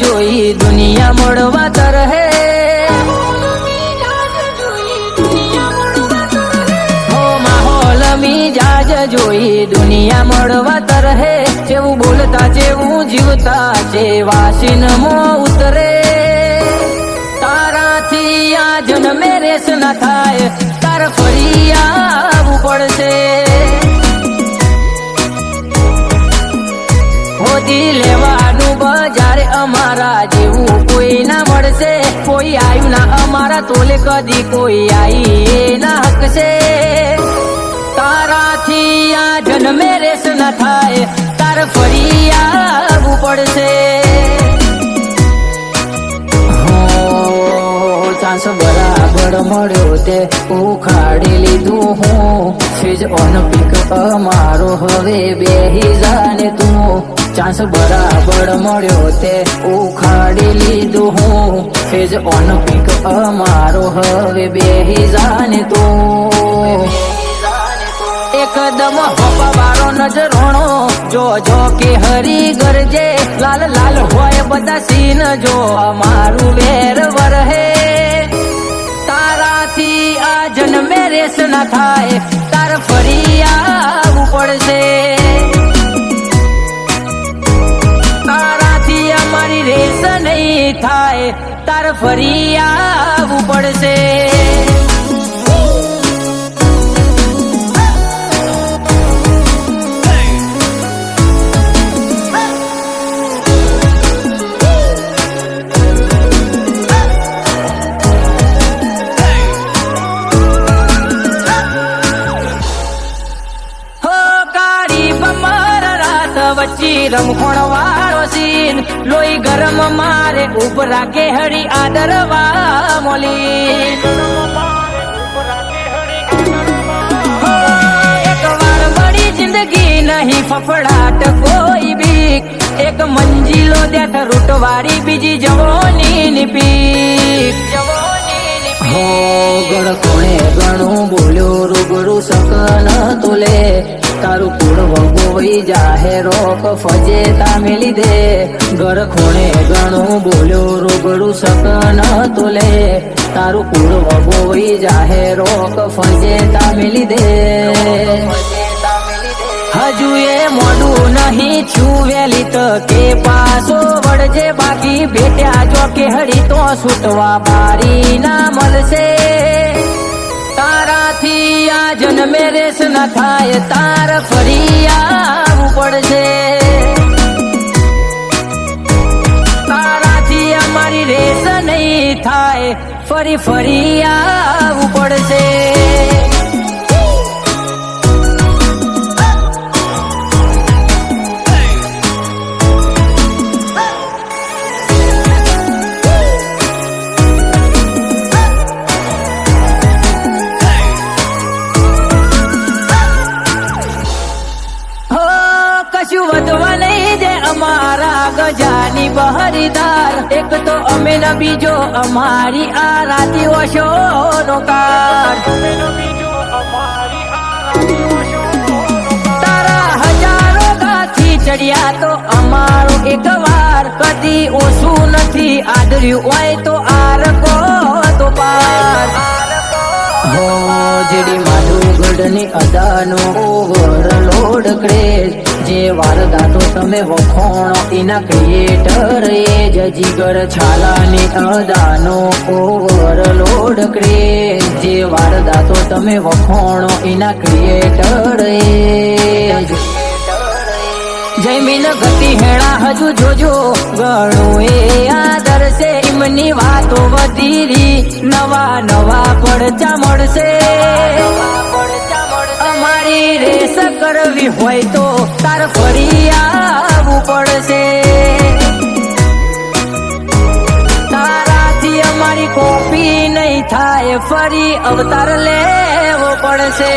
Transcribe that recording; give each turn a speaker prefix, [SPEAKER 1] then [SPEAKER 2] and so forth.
[SPEAKER 1] જોઈ દુનિયા મળવા તરહે, હો માહોલ મિજાજ જોઈ દુનિયા મળવા તરહે, જેવું બોલતા જેવું જીવતા જેવા સિનમો ઉતરે, તારાથી આ જન્મે રેસ ના થાય, તાર ફરી આવવું પડશે, હોદી લેવાનું બજારે અમારા જેવું કોઈ ના મળશે, કોઈ આયુ ના અમારા તોલે કદી કોઈ આઈ ના હક છે, તારાથી આ જન્મે રેસ ના થાય, તાર ફરી આવવું પડશે, ચાન્સ બરાબર મળ્યો તે ઉખાડી લીધું હું, ફેજ ઓન પીક અમારો હવે બેહી જાને તું, ચાન્સ બરાબર મળ્યો તે ઉખાડી લીધું હું, ફેજ ઓન પીક અમારો હવે બેહી જાને તું, એકદમ હવાવાળો નજરોણો જો જો કે હરી ગરજે, લાલ લાલ હોય બધા સીન જો અમારું વેર વરહે, તારાથી આ જન્મે રેસ ના થાય, તાર ફરી આવવું પડશે, તારાથી અમારી રેસ નહીં થાય, તાર ફરી આવવું પડશે, વચ્ચી રમખોણ વાળો સીન, લોહી ગરમ મારે ઉભરા કે હરી આદરવા મોલી, એક વાર બડી જિંદગી નહીં ફફડાટ કોઈ બીક, એક મંજિલો દેઠ રૂટવાળી બીજી જવાની પીક, હો ગણ કોણે ગણું બોલ્યો રૂબરૂ સકન તોલે, તારું કુળ વગોઈ જાહે રોક ફજે તામે લીધે, ઘર ખૂણે ઘણું બોલ્યો રૂબરૂ સકન તોલે, તારું કુળ વગોઈ જાહે રોક ફજે તામે લીધે, હજુ એ મોડું નહીં છું વેલી તકે પાછો વળજે, બાકી ભેટ્યા જો કે હળી તો છૂટવા બારી ના મળશે, તારાથી આ જન્મે રેસ ના થાય, તાર ફરી આવવું પડશે, તારાથી અમારી રેસ નહીં થાય, ફરી ફરી આવવું પડશે, કશું વધવા નહીં દે અમારા ગજાની બહરીદાર, એક તો અમે ન બીજો અમારી આ રાતીઓ શોનો કાર, તારા હજારો ગાથી ચડ્યા તો અમારો એક વાર, કદી ઓછું નથી આદર્યું હોય તો આરકો તો પાર, હો જેડી માધુગઢની અદાનો ઓવરલોડ ક્રેઝ, જે વારદાતો તમે વખોણો એના ક્રિએટર એ જ જીગર છાલાની અદાનો ઓવરલોડ ક્રેઝ, જે વારદાતો તમે વખોણો એના ક્રિએટર એ જ, જમીન ગતિ હેણા હજુ જોજો ઘણું એ આદર છે, એમની વાતો વધીરી નવા નવા પડચા મળશે, અમારી રેસ કરવી હોય તો તાર ફરી આવવું પડશે, તારાથી અમારી કોપી નહીં થાય, ફરી અવતાર લેવો પડશે.